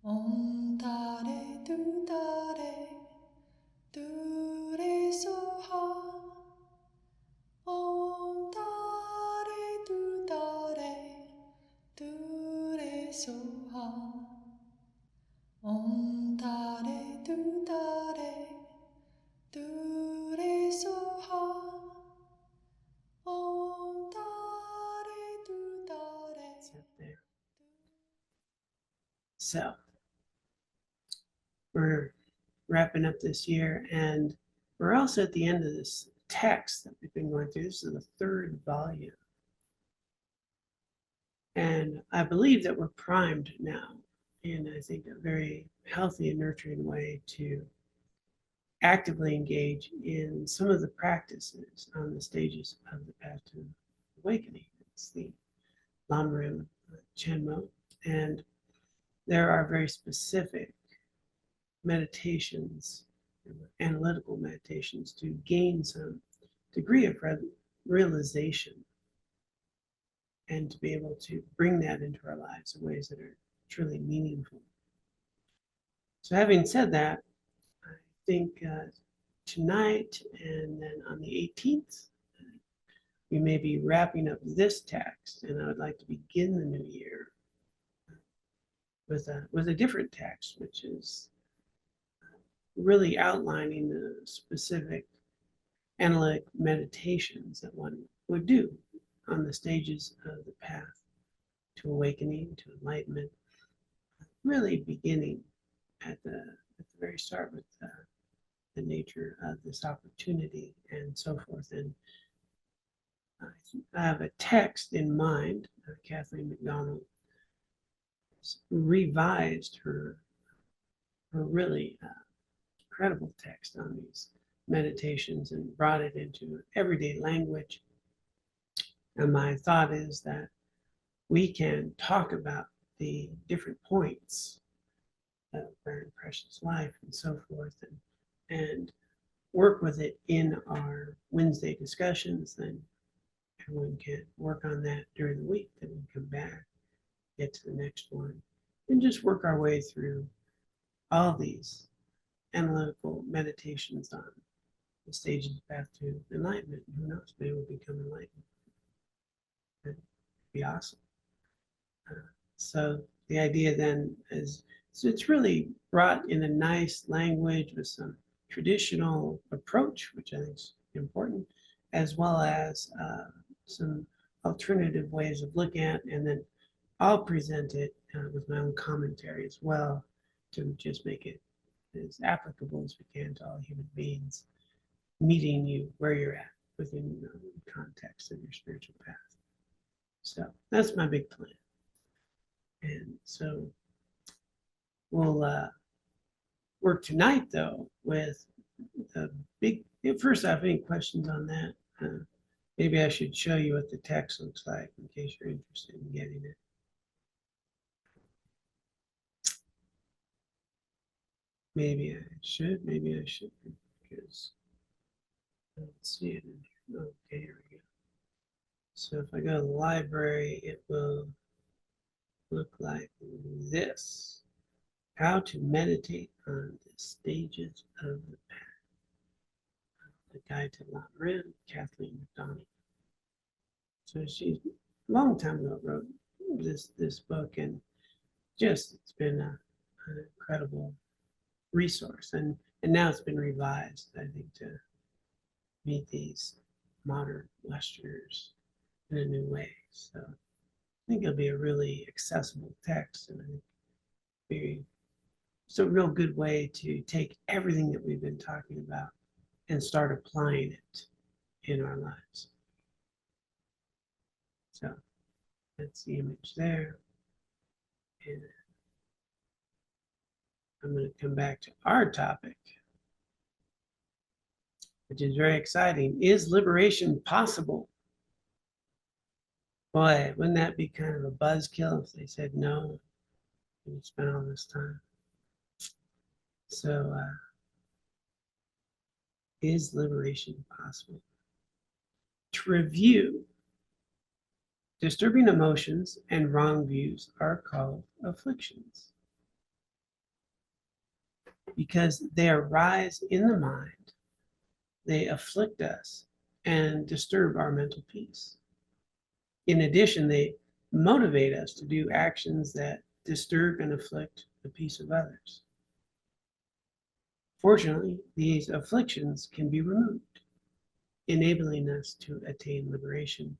Om Tare Tu Tare Tu Re Soha. Om Tare Tu Tare Tu Re Soha. Om Tare Tu Tare Tu Re Soha. Om Tare Tu Tare. So we're wrapping up this year, and we're also at the end of this text that we've been going through. This is the third volume. And I believe that we're primed now in, I think, a very healthy and nurturing way to actively engage in some of the practices on the stages of the path to awakening. It's the Lamrim Chenmo, and there are very specific meditations, analytical meditations, to gain some degree of realization and to be able to bring that into our lives in ways that are truly meaningful. So having said that, I think tonight and then on the 18th, we may be wrapping up this text, and I would like to begin the new year with a different text, which is really outlining the specific analytic meditations that one would do on the stages of the path to awakening, to enlightenment, really beginning at the very start with the nature of this opportunity and so forth. And I have a text in mind. Kathleen McDonald revised her really incredible text on these meditations and brought it into everyday language. And my thought is that we can talk about the different points of very precious life and so forth, and work with it in our Wednesday discussions. Then everyone can work on that during the week. Then we come back, get to the next one, and just work our way through all these analytical meditations on the stage of the path to enlightenment. Who knows? Maybe we'll become enlightened. That'd be awesome. So the idea then is, so it's really brought in a nice language with some traditional approach, which I think is important, as well as some alternative ways of looking at, and then I'll present it with my own commentary as well to just make it as applicable as we can to all human beings, meeting you where you're at within the context of your spiritual path. So that's my big plan. And so we'll work tonight, though, with the big. First off, any questions on that? Maybe I should show you what the text looks like in case you're interested in getting it. Maybe I should, maybe I shouldn't, because I don't see it in here. Okay, here we go. So if I go to the library, it will look like this. How to meditate on the stages of the path. The Guide to Lamrim, Kathleen McDonald. So she, a long time ago, wrote this book, and just it's been an incredible resource, and now it's been revised, I think, to meet these modern Westerners in a new way. So I think it'll be a really accessible text, and I think be it's a real good way to take everything that we've been talking about and start applying it in our lives. So that's the image there. And I'm going to come back to our topic, which is very exciting. Is liberation possible? Boy, wouldn't that be kind of a buzzkill if they said no and spent all this time? So, is liberation possible? To review, disturbing emotions and wrong views are called afflictions. because they arise in the mind, they afflict us and disturb our mental peace. In addition, they motivate us to do actions that disturb and afflict the peace of others. Fortunately, these afflictions can be removed, enabling us to attain liberation,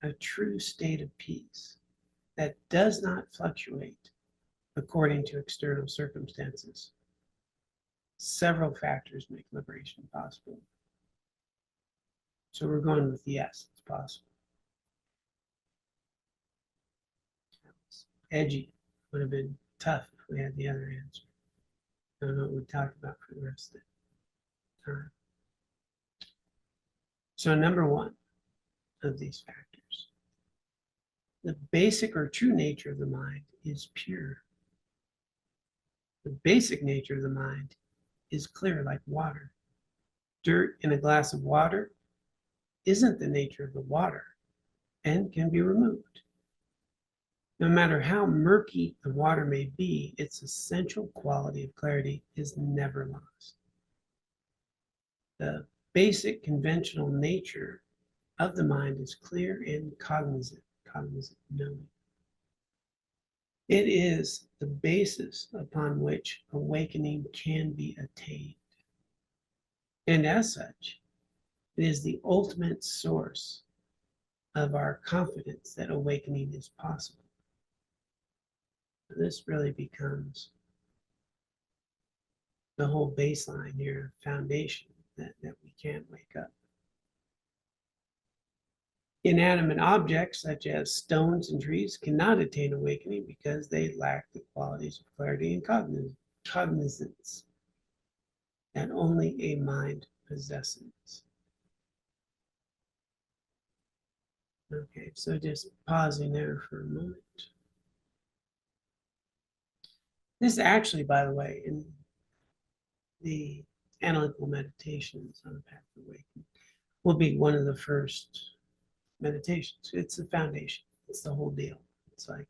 a true state of peace that does not fluctuate according to external circumstances. Several factors make liberation possible. So we're going with yes, it's possible. Edgy would have been tough if we had the other answer. I don't know what we talked about for the rest of the time. So number one of these factors, the basic or true nature of the mind is pure. The basic nature of the mind is clear like water. Dirt in a glass of water isn't the nature of the water and can be removed. No matter how murky the water may be, its essential quality of clarity is never lost. The basic conventional nature of the mind is clear and cognizant knowing. It is the basis upon which awakening can be attained. And as such, it is the ultimate source of our confidence that awakening is possible. This really becomes the whole baseline here, foundation that we can't wake up. Inanimate objects such as stones and trees cannot attain awakening because they lack the qualities of clarity and cognizance that only a mind possesses. Okay, so just pausing there for a moment. This actually, by the way, in the analytical meditations on the path to awakening, will be one of the first meditations. It's the foundation. It's the whole deal. It's like,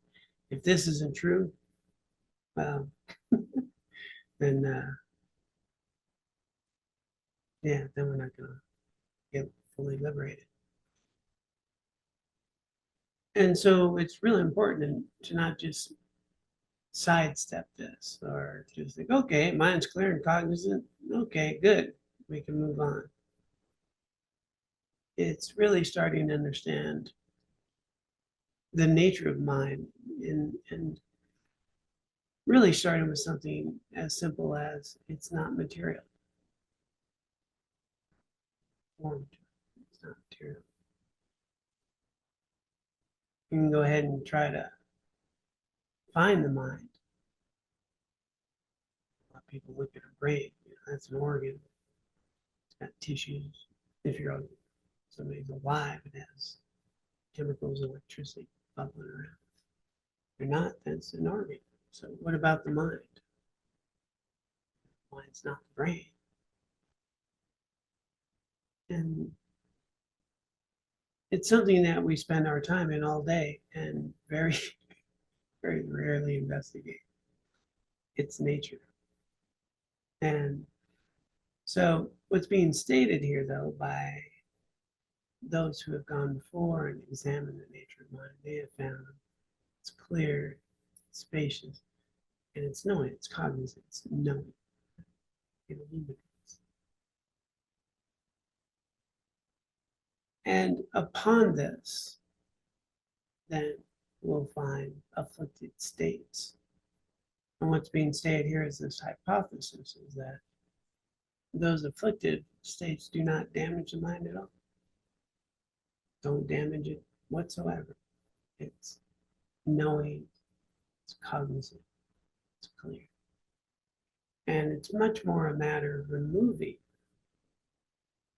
if this isn't true, well, then then we're not going to get fully liberated. And so it's really important to not just sidestep this or just think, okay, mind's clear and cognizant. Okay, good. We can move on. It's really starting to understand the nature of mind and really starting with something as simple as it's not material. It's not material. You can go ahead and try to find the mind. A lot of people look at a brain, that's an organ. It's got tissues. If somebody's alive, it has chemicals, electricity bubbling around. If you're not, that's an organ. So what about the mind? The mind's not the brain. And it's something that we spend our time in all day and very, very rarely investigate its nature. And so what's being stated here, though, by those who have gone before and examined the nature of mind, they have found it's clear, it's spacious, and it's knowing, it's cognizant, it's knowing. It illuminates. And upon this, then we'll find afflicted states. And what's being stated here is this hypothesis is that those afflicted states do not damage the mind at all. Don't damage it whatsoever. It's knowing, it's cognizant, it's clear. And it's much more a matter of removing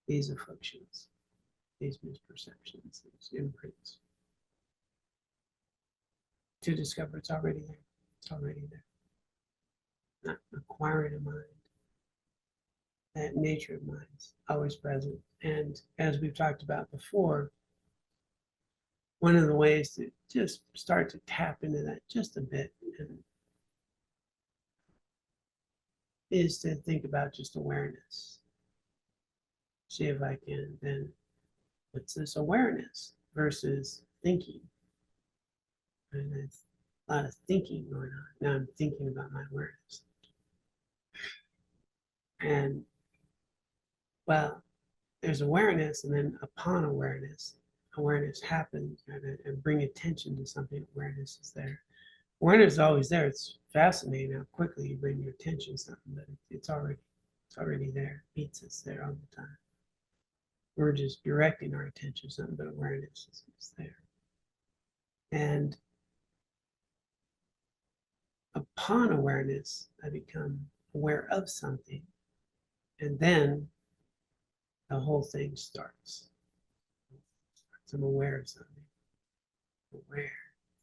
these afflictions, these misperceptions, these imprints, to discover it's already there. It's already there. Not acquiring a mind. That nature of mind is always present. And as we've talked about before, one of the ways to just start to tap into that just a bit and is to think about just awareness. See if I can then, what's this awareness versus thinking? And there's a lot of thinking going on. Now I'm thinking about my awareness. And well, there's awareness, and then upon awareness, awareness happens, and bring attention to something, awareness is there. Awareness is always there. It's fascinating how quickly you bring your attention to something, but it's already there. It meets us there all the time. We're just directing our attention to something, but awareness is there. And upon awareness, I become aware of something, and then the whole thing starts. I'm aware of something. Aware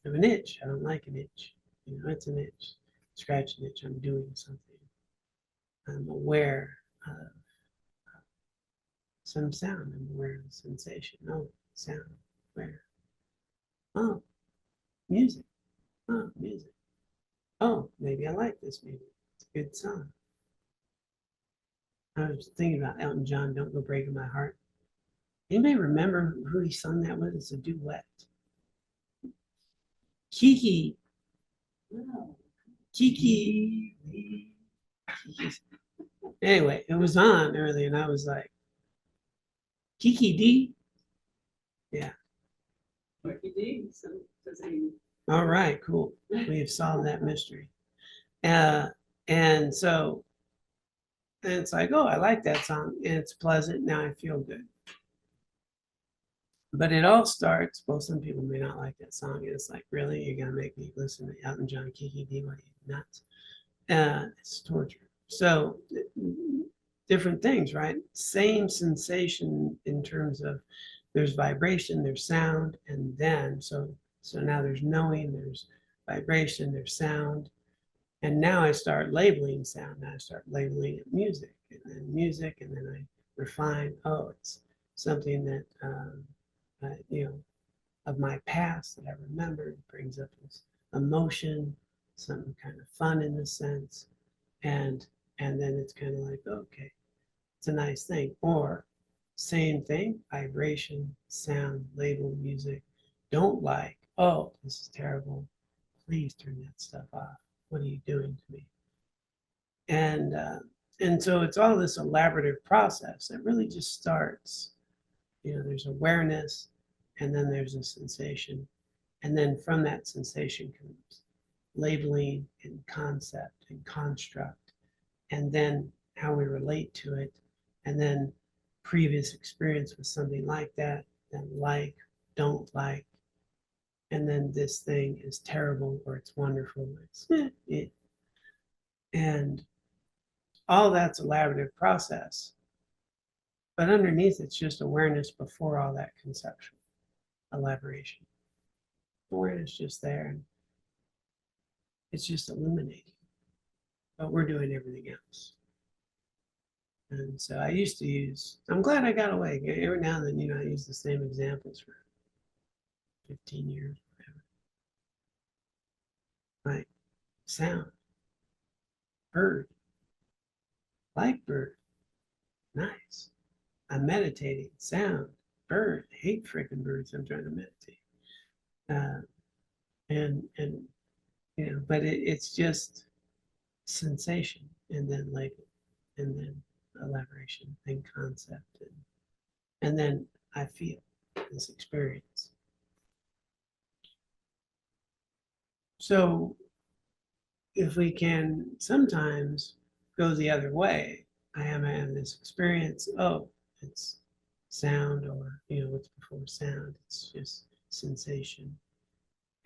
of an itch. I don't like an itch. You know, it's an itch. Scratch an itch. I'm doing something. I'm aware of some sound. I'm aware of sensation. Oh, sound. Aware. Oh, music. Oh, music. Oh, maybe I like this music. It's a good song. I was thinking about Elton John, Don't Go Breaking My Heart. Anybody remember who he sung that with? It's a duet. Kiki. Kiki. Anyway, it was on early, and I was like, Kiki D? Yeah. All right, cool. We have solved that mystery. And so, and it's like, oh, I like that song, and it's pleasant. Now I feel good. But it all starts, well, some people may not like that song. And it's like, really? You're going to make me listen to Elton John, Kiki D? What are you, nuts? It's torture. So different things, right? Same sensation in terms of there's vibration, there's sound, and then, so now there's knowing, there's vibration, there's sound. And now I start labeling sound. Now I start labeling it music, and then I refine, oh, it's something that, of my past that I remembered, brings up this emotion, something kind of fun in a sense, and then it's kind of like, okay, it's a nice thing. Or same thing, vibration, sound, label, music, don't like, oh, this is terrible, please turn that stuff off, what are you doing to me? And so it's all this elaborative process that really just starts, there's awareness, and then there's a sensation, and then from that sensation comes labeling and concept and construct, and then how we relate to it, and then previous experience with something like that, then like, don't like, and then this thing is terrible or it's wonderful, and all that's elaborative process, but underneath it's just awareness before all that conceptual elaboration. Awareness just there, and it's just illuminating, but we're doing everything else. And so I used to use, I'm glad I got away. Every now and then, I use the same examples for 15 years, whatever. Like sound, bird, like bird, nice. I'm meditating, sound, bird, hate freaking birds. I'm trying to meditate. And but it's just sensation, and then label, and then elaboration, and concept, and then I feel this experience. So if we can sometimes go the other way, I am having this experience, oh, it's sound, or what's before sound, it's just sensation,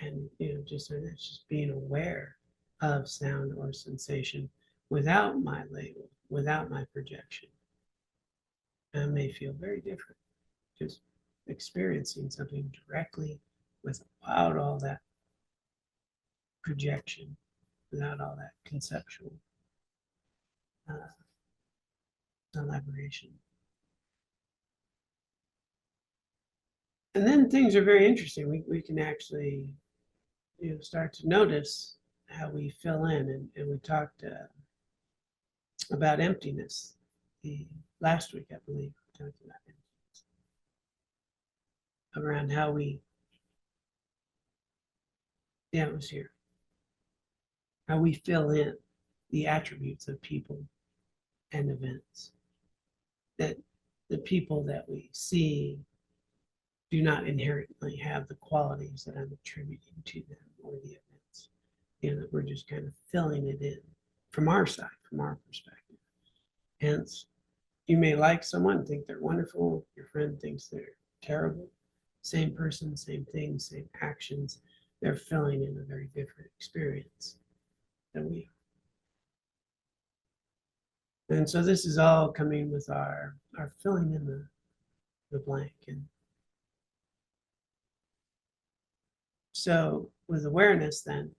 and just that's just being aware of sound or sensation without my label, without my projection. And it may feel very different, just experiencing something directly without all that projection, without all that conceptual elaboration. And then things are very interesting. We can actually start to notice how we fill in, and we talked about emptiness. Last week, I believe, we talked about emptiness, around how we, yeah, it was here, how we fill in the attributes of people and events. That the people that we see do not inherently have the qualities that I'm attributing to them or the events. That we're just kind of filling it in from our side, from our perspective. Hence, you may like someone, think they're wonderful, your friend thinks they're terrible. Same person, same things, same actions. They're filling in a very different experience than we are. And so this is all coming with our filling in the blank. And so with awareness, then,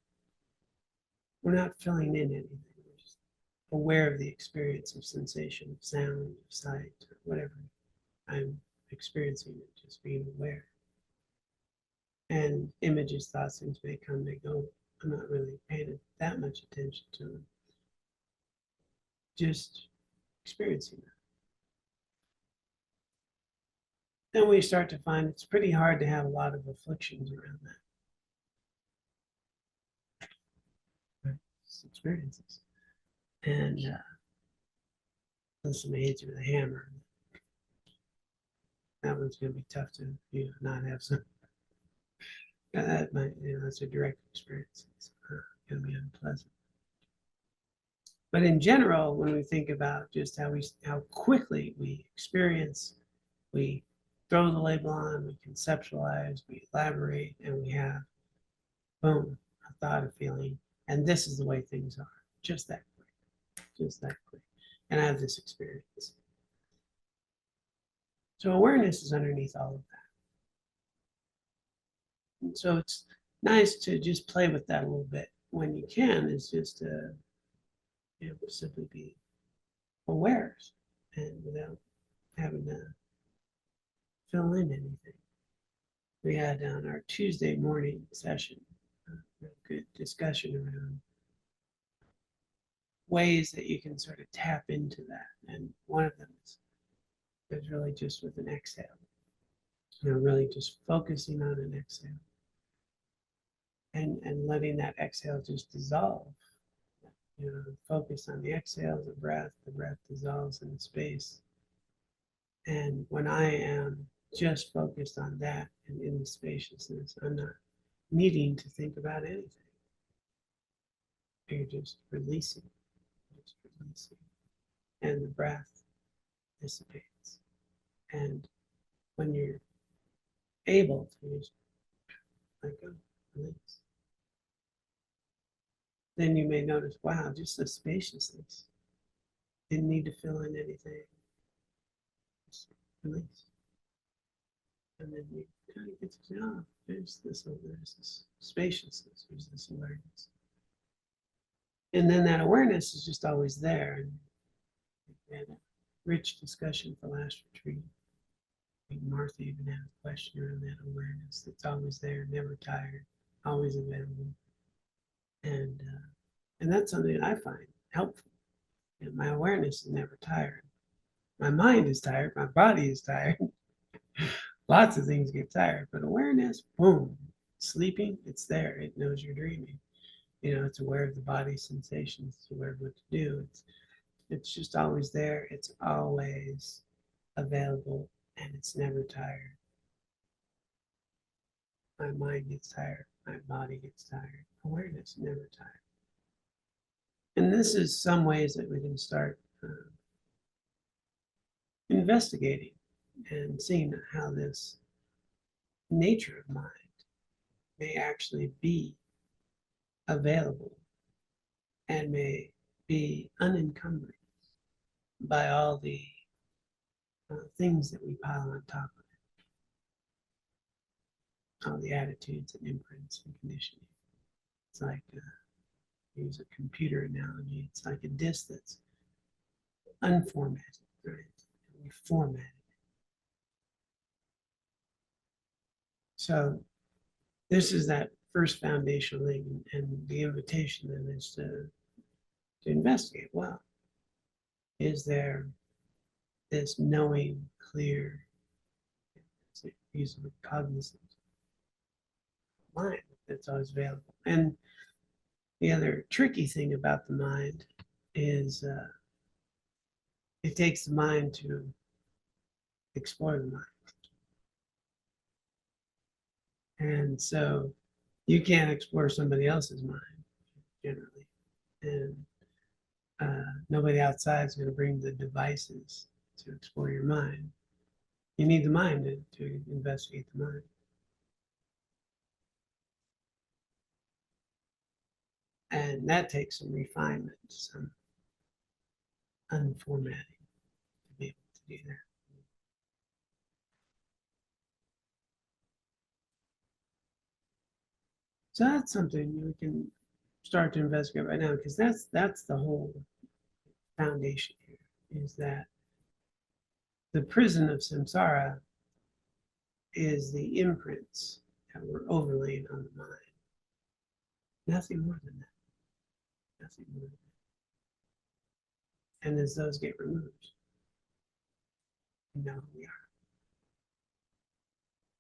we're not filling in anything. We're just aware of the experience of sensation, of sound, of sight, or whatever I'm experiencing it, just being aware. And images, thoughts, things may come, they go. I'm not really paying that much attention to them. Just experiencing that. Then we start to find it's pretty hard to have a lot of afflictions around that. Right? Experiences. And somebody hits you with a hammer, that one's going to be tough to not have some. That might, that's a direct experience. It's going to be unpleasant. But in general, when we think about just how quickly we experience, we throw the label on, we conceptualize, we elaborate, and we have, boom, a thought, a feeling, and this is the way things are. Just that quick, just that quick. And I have this experience. So awareness is underneath all of that. And so it's nice to just play with that a little bit when you can. Is just to simply be aware and without having to fill in anything. We had on our Tuesday morning session a good discussion around ways that you can sort of tap into that, and one of them is really just with an exhale. Really just focusing on an exhale and letting that exhale just dissolve. Focus on the exhale, the breath dissolves in space. And when I am just focused on that and in the spaciousness, I'm not needing to think about anything. You're just releasing. And the breath dissipates. And when you're able to just let go, release, then you may notice, wow, just the spaciousness. Didn't need to fill in anything. Just release. And then you kind of get to say, oh, there's this spaciousness, there's this awareness. And then that awareness is just always there. And we had a rich discussion for last retreat. Martha even had a question around that awareness that's always there, never tired, always available. And that's something I find helpful. My awareness is never tired. My mind is tired, my body is tired. Lots of things get tired, but awareness, boom, sleeping, it's there. It knows you're dreaming. It's aware of the body's sensations, it's aware of what to do. It's just always there. It's always available, and it's never tired. My mind gets tired. My body gets tired. Awareness never tired. And this is some ways that we can start investigating and seeing how this nature of mind may actually be available and may be unencumbered by all the things that we pile on top of it, all the attitudes and imprints and conditioning. It's like, use a computer analogy, it's like a disk that's unformatted, right? And we format it. So this is that first foundational thing, and the invitation then is to investigate. Well, is there this knowing, clear, easily cognizant mind that's always available. And the other tricky thing about the mind is it takes the mind to explore the mind. And so you can't explore somebody else's mind generally. And nobody outside is going to bring the devices to explore your mind. You need the mind to investigate the mind. And that takes some refinement, some unformatting to be able to do that. So that's something we can start to investigate right now, because that's the whole foundation here, is that the prison of samsara is the imprints that were overlaid on the mind. Nothing more than that. Nothing more than that. And as those get removed, we know who we are.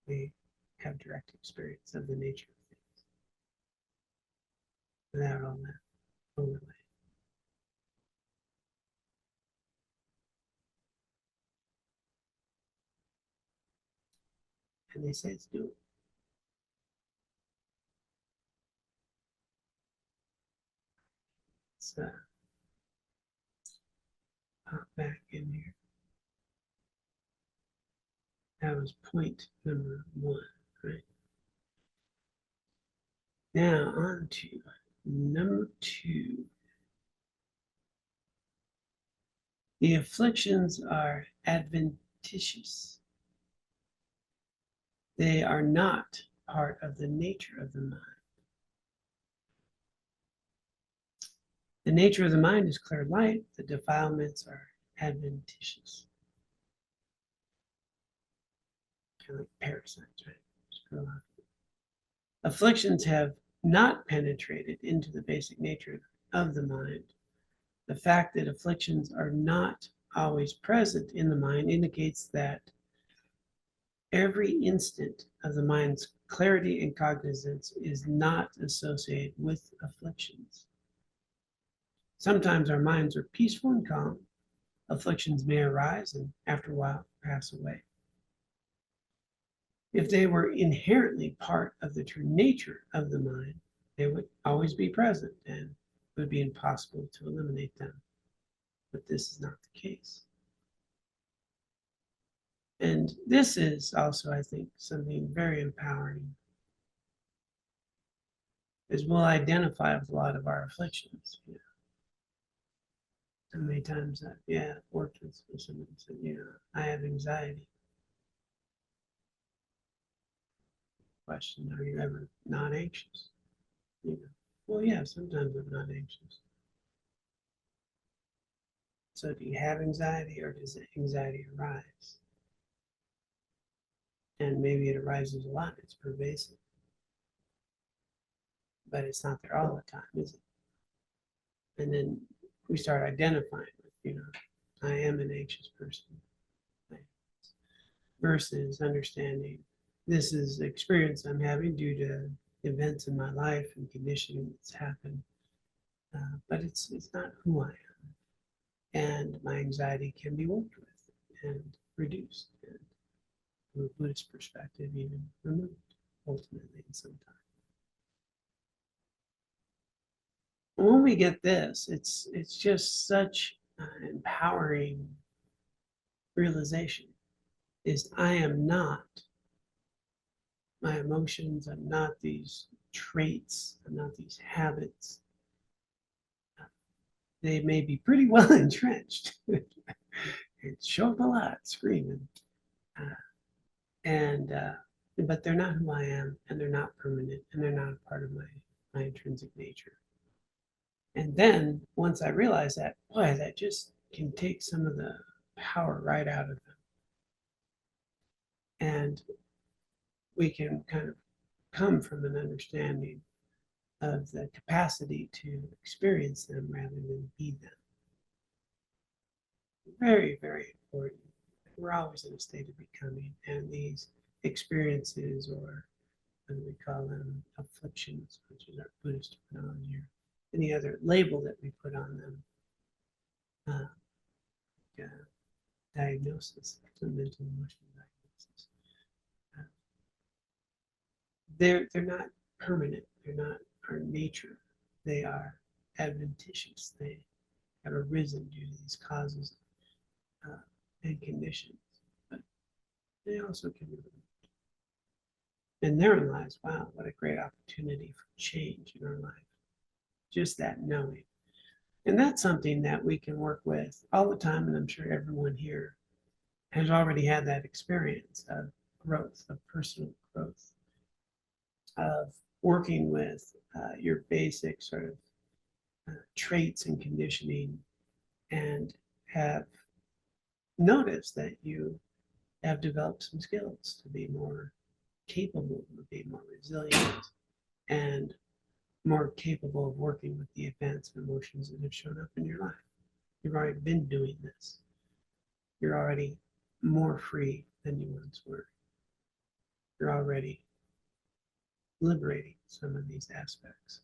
We have direct experience of the nature of things without all that overlay. And they say it's doable. It's pop back in here. That was point number 1, right? Now on to number 2. The afflictions are adventitious. They are not part of the nature of the mind. The nature of the mind is clear light. The defilements are adventitious. Kind of like parasites, right? Afflictions have not penetrated into the basic nature of the mind. The fact that afflictions are not always present in the mind indicates that every instant of the mind's clarity and cognizance is not associated with afflictions. Sometimes our minds are peaceful and calm. Afflictions may arise and after a while pass away. If they were inherently part of the true nature of the mind, they would always be present and it would be impossible to eliminate them. But this is not the case. And this is also, I think, something very empowering, is we'll identify with a lot of our afflictions. You know, so many times I've worked with someone who said, you know, I have anxiety. Question, are you ever not anxious? You know, well, yeah, sometimes I'm not anxious. So do you have anxiety, or does anxiety arise? And maybe it arises a lot, it's pervasive. But it's not there all the time, is it? And then we start identifying with, you know, I am an anxious person. Versus understanding this is the experience I'm having due to events in my life and conditioning that's happened. But it's not who I am. And my anxiety can be worked with and reduced. And from a Buddhist perspective, even removed, ultimately, in some time. When we get this, it's just such an empowering realization, is I am not my emotions, I'm not these traits, I'm not these habits. They may be pretty well entrenched. It show up a lot, screaming. But they're not who I am, and they're not permanent, and they're not a part of my intrinsic nature. And then once I realize that, boy, that just can take some of the power right out of them. And we can kind of come from an understanding of the capacity to experience them rather than be them. very, very important. We're always in a state of becoming, and these experiences, or what we call them, afflictions, which is our Buddhist terminology, or any other label that we put on them, uh, uh, diagnosis, it's a mental emotional diagnosis. Uh, they're not permanent. They're not our nature. They are adventitious. They have arisen due to these causes uh, and conditions, but they also can be removed. And therein lies, wow, what a great opportunity for change in our life. Just that knowing. And that's something that we can work with all the time. And I'm sure everyone here has already had that experience of growth, of personal growth, of working with your basic sort of traits and conditioning, and have noticed that you have developed some skills to be more capable of being more resilient and more capable of working with the events and emotions that have shown up in your life. You've already been doing this. You're already more free than you once were. You're already liberating some of these aspects.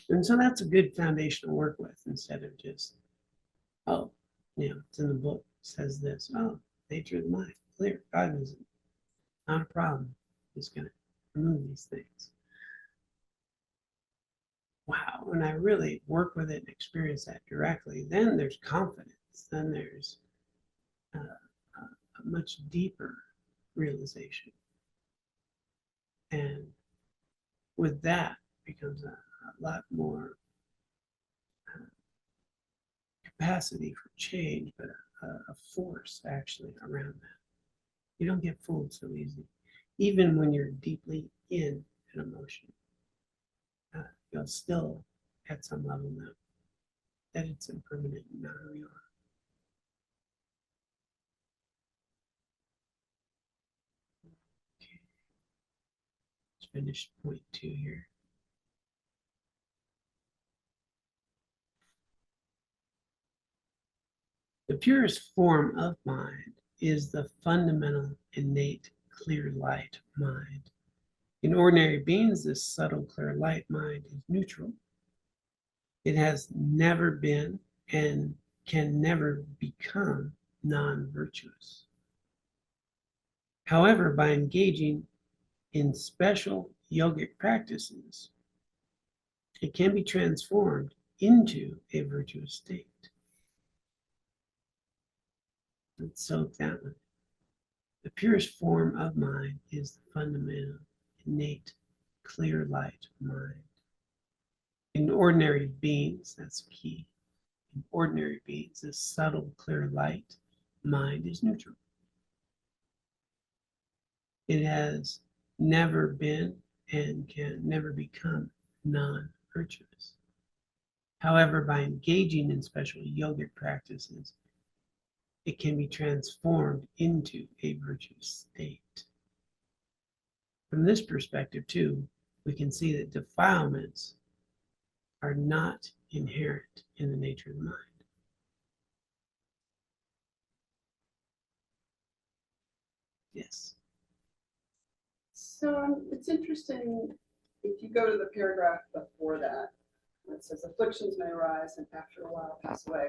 And so that's a good foundation to work with, instead of just, oh, it's in the book, it says this. Oh, nature of the mind, clear, cognizant, not a problem. Just going to remove these things. Wow, when I really work with it and experience that directly, then there's confidence. Then there's a much deeper realization. And with that becomes a lot more capacity for change, but a force actually around that. You don't get fooled so easy. Even when you're deeply in an emotion, you'll still, at some level, know that it's impermanent and not who you are. Okay. Let's finish point 2 here. The purest form of mind is the fundamental, innate, clear light mind. In ordinary beings, this subtle, clear light mind is neutral. It has never been and can never become non-virtuous. However, by engaging in special yogic practices, it can be transformed into a virtuous state. Let's soak that one. The purest form of mind is the fundamental, innate, clear light mind. In ordinary beings, that's key. In ordinary beings, this subtle, clear light mind is neutral. It has never been and can never become non-virtuous. However, by engaging in special yogic practices, it can be transformed into a virtuous state. From this perspective, too, we can see that defilements are not inherent in the nature of the mind. Yes. So it's interesting, if you go to the paragraph before that, it says afflictions may arise and after a while pass away.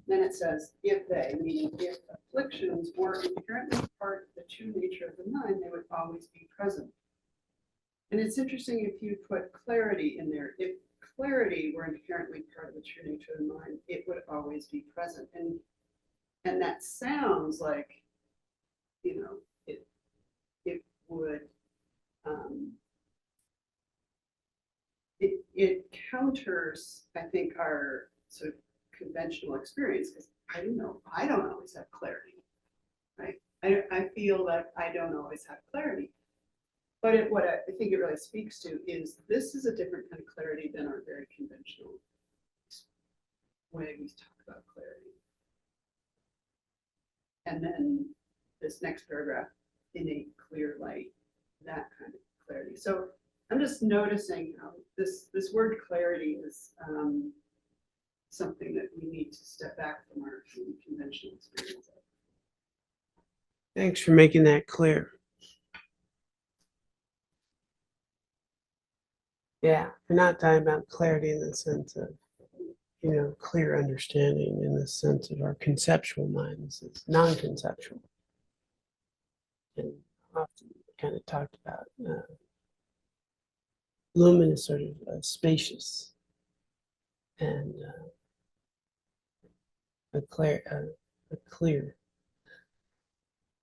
Then it says, if they, meaning if afflictions were inherently part of the true nature of the mind, they would always be present. And it's interesting if you put clarity in there. If clarity were inherently part of the true nature of the mind, it would always be present. And that sounds like, it would, it counters, I think, our sort of conventional experience, because I don't always have clarity, right? I feel that I don't always have clarity. But what I think it really speaks to is this is a different kind of clarity than our very conventional way we talk about clarity. And then this next paragraph, innate clear light, that kind of clarity. So I'm just noticing how this word clarity is something that we need to step back from our conventional experience of. Thanks for making that clear. Yeah, we're not talking about clarity in the sense of, clear understanding in the sense of our conceptual minds. It's non-conceptual. And often kind of talked about luminous, sort of spacious, and a clear,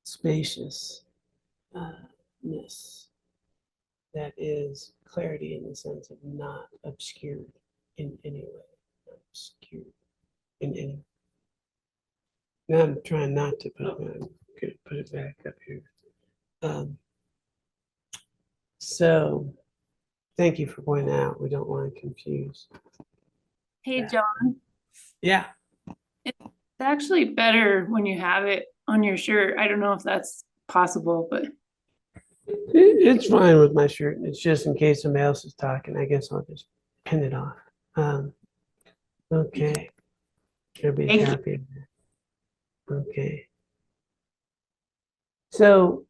spaciousness that is clarity in the sense of not obscured in any way, not obscured in any. Now I'm trying not to put it. I'm gonna put it back up here. So, thank you for pointing out. We don't want to confuse. Hey, Yeah. John, Yeah. it's actually better when you have it on your shirt. I don't know if that's possible, but It's fine with my shirt. It's just in case somebody else is talking. I guess I'll just pin it off. Okay. Everybody's Thank happy. Okay. So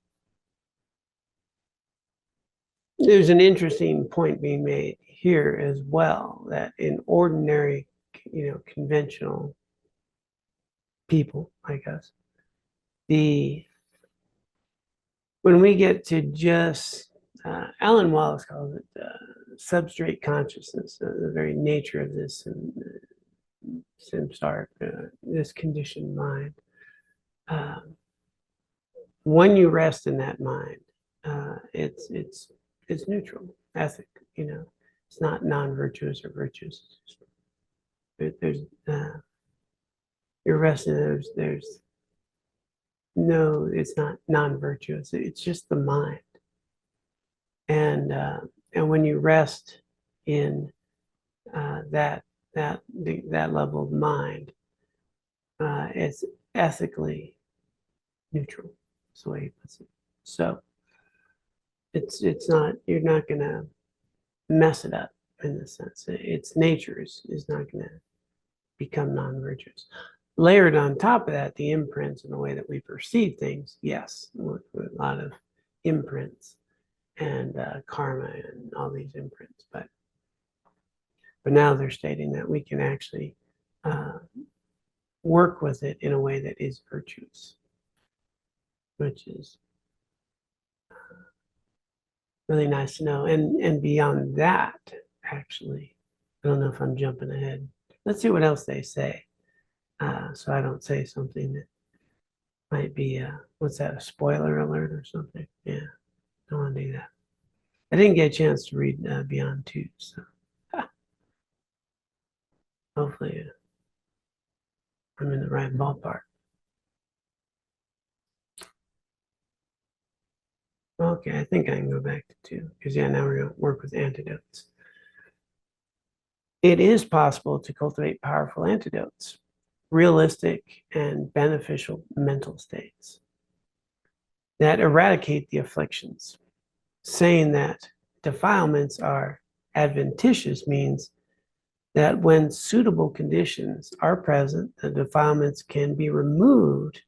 there's an interesting point being made here as well, that in ordinary, conventional people like us, when we get to just Alan Wallace calls it substrate consciousness, the very nature of this and Samsara, this conditioned mind. When you rest in that mind, it's neutral, ethic. It's not non-virtuous or virtuous. There's you're resting. There's no. It's not non-virtuous. It's just the mind. And when you rest in that level of mind, it's ethically neutral. That's the way he puts it. So it's not, you're not gonna mess it up in the sense. Its nature is not gonna become non-virtuous. Layered on top of that, the imprints and the way that we perceive things, yes, with a lot of imprints and karma and all these imprints, but now they're stating that we can actually work with it in a way that is virtuous, which is really nice to know. And beyond that, actually, I don't know if I'm jumping ahead. Let's see what else they say, so I don't say something that might be what's that, a spoiler alert or something. Yeah, don't want to do that. I didn't get a chance to read Beyond 2, so hopefully I'm in the right ballpark. Okay, I think I can go back to 2, because now we're going to work with antidotes. It is possible to cultivate powerful antidotes, realistic and beneficial mental states that eradicate the afflictions. Saying that defilements are adventitious means that when suitable conditions are present, the defilements can be removed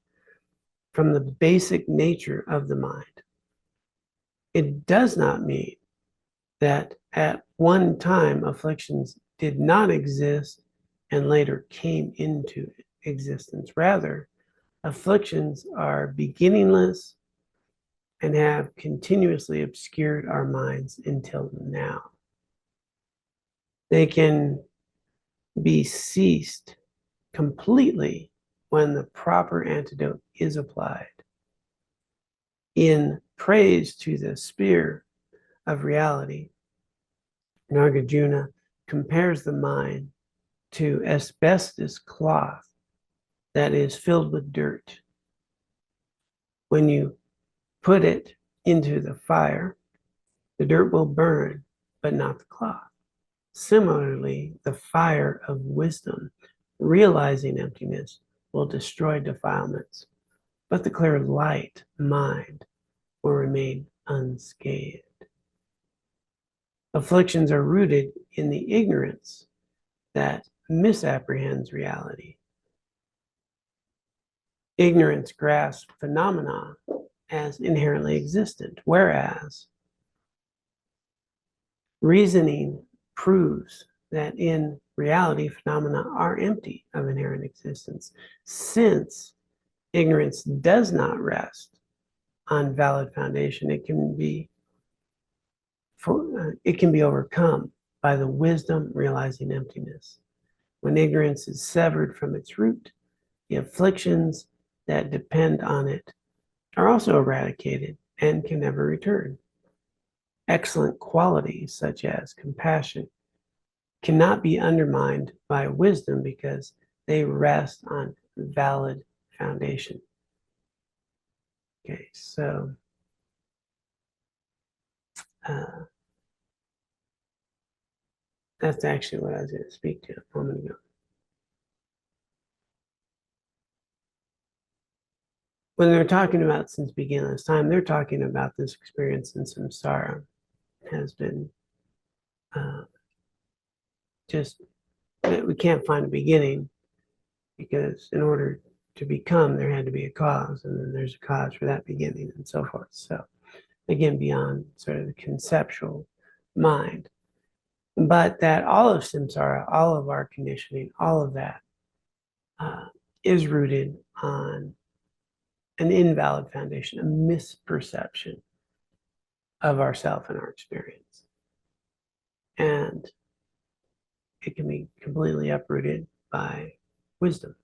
from the basic nature of the mind. It does not mean that at one time afflictions did not exist and later came into existence. Rather, afflictions are beginningless and have continuously obscured our minds until now. They can be ceased completely when the proper antidote is applied. In praise to the sphere of reality, Nagarjuna compares the mind to asbestos cloth that is filled with dirt. When you put it into the fire, the dirt will burn, but not the cloth. Similarly, the fire of wisdom, realizing emptiness, will destroy defilements, but the clear light mind will remain unscathed. Afflictions are rooted in the ignorance that misapprehends reality. Ignorance grasps phenomena as inherently existent, whereas reasoning proves that in reality, phenomena are empty of inherent existence, since ignorance does not rest on valid foundation. It can be overcome by the wisdom realizing emptiness. When ignorance is severed from its root, the afflictions that depend on it are also eradicated and can never return. Excellent qualities such as compassion cannot be undermined by wisdom because they rest on valid foundation. Okay, so that's actually what I was going to speak to a moment ago. When they're talking about since beginningless time, they're talking about this experience in samsara has been just that we can't find a beginning, because in order to become, there had to be a cause, and then there's a cause for that beginning, and so forth. So again, beyond sort of the conceptual mind, but that all of samsara, all of our conditioning, all of that is rooted on an invalid foundation, a misperception of ourself and our experience. And it can be completely uprooted by wisdom,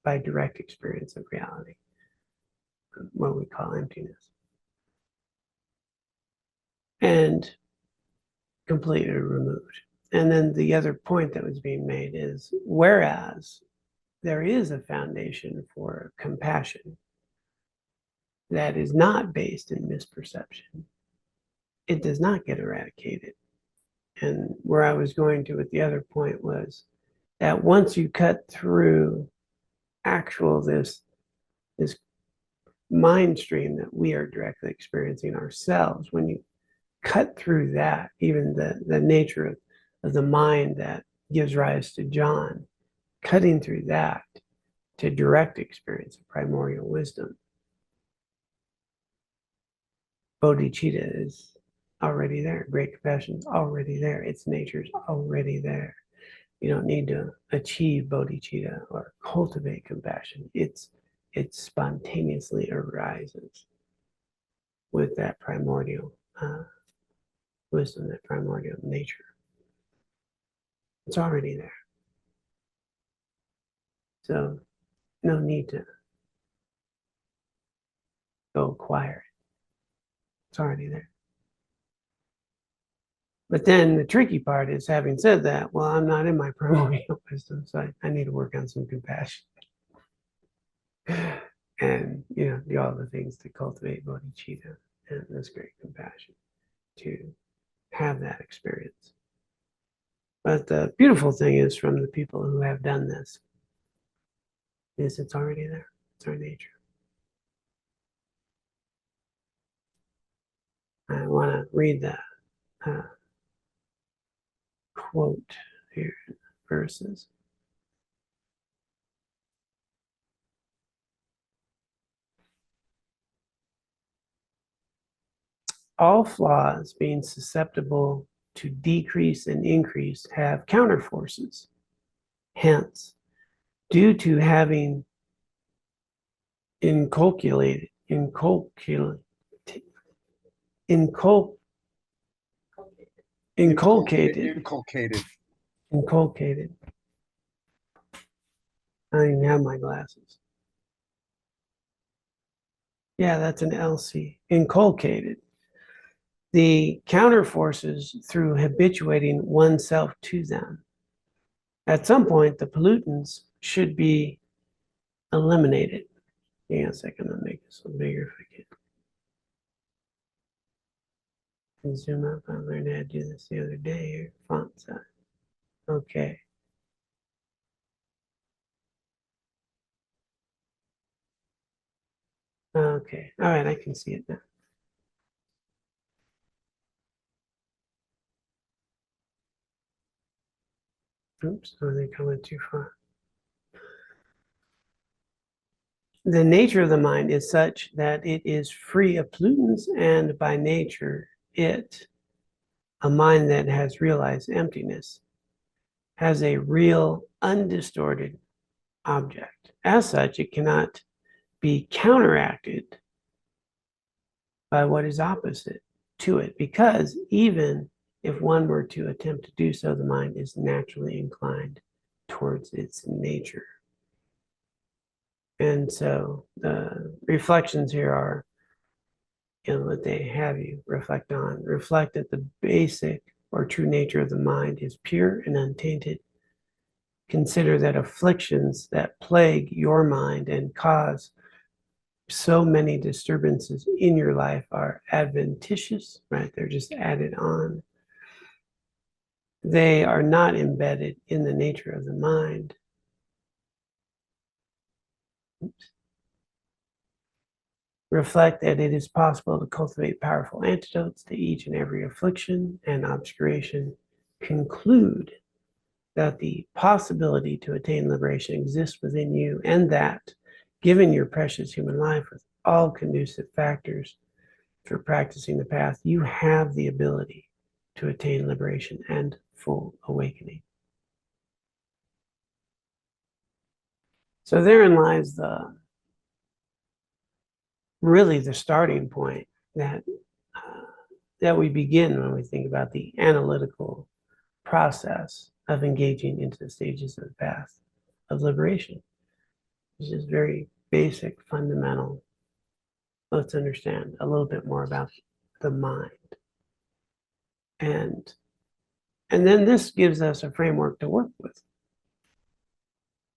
by direct experience of reality, what we call emptiness. And completely removed. And then the other point that was being made is, whereas there is a foundation for compassion that is not based in misperception, it does not get eradicated. And where I was going to with the other point was that once you cut through this mind stream that we are directly experiencing ourselves, when you cut through that, even the nature of the mind that gives rise to John, cutting through that to direct experience of primordial wisdom, bodhicitta is already there. Great compassion is already there. Its nature is already there. You don't need to achieve bodhicitta or cultivate compassion. It spontaneously arises with that primordial wisdom, that primordial nature. It's already there. So no need to go acquire it. It's already there. But then the tricky part is, having said that, well, I'm not in my primordial wisdom, so I need to work on some compassion. And, do all the things to cultivate bodhicitta and this great compassion to have that experience. But the beautiful thing is, from the people who have done this, is it's already there. It's our nature. I want to read that quote here in the verses. All flaws, being susceptible to decrease and increase, have counterforces. Hence, due to having inculcated I don't even have my glasses. Yeah, that's an LC. Inculcated the counterforces through habituating oneself to them. At some point, the pollutants should be eliminated. Hang on a second, I'm gonna make this a little bigger if I can. Zoom up. I learned how to do this the other day here. Font size. Okay. Okay. All right, I can see it now. Oops, I think I went too far. The nature of the mind is such that it is free of pollutants, and by nature, a mind that has realized emptiness, has a real, undistorted object. As such, it cannot be counteracted by what is opposite to it, because even if one were to attempt to do so, the mind is naturally inclined towards its nature. And so the reflections here are, what they have you reflect on. Reflect that the basic or true nature of the mind is pure and untainted. Consider that afflictions that plague your mind and cause so many disturbances in your life are adventitious, right? They're just added on. They are not embedded in the nature of the mind. Oops. Reflect that it is possible to cultivate powerful antidotes to each and every affliction and obscuration. Conclude that the possibility to attain liberation exists within you, and that, given your precious human life with all conducive factors for practicing the path, you have the ability to attain liberation and full awakening. So therein lies really the starting point that we begin when we think about the analytical process of engaging into the stages of the path of liberation. It's just very basic, fundamental. Let's understand a little bit more about the mind. And then this gives us a framework to work with.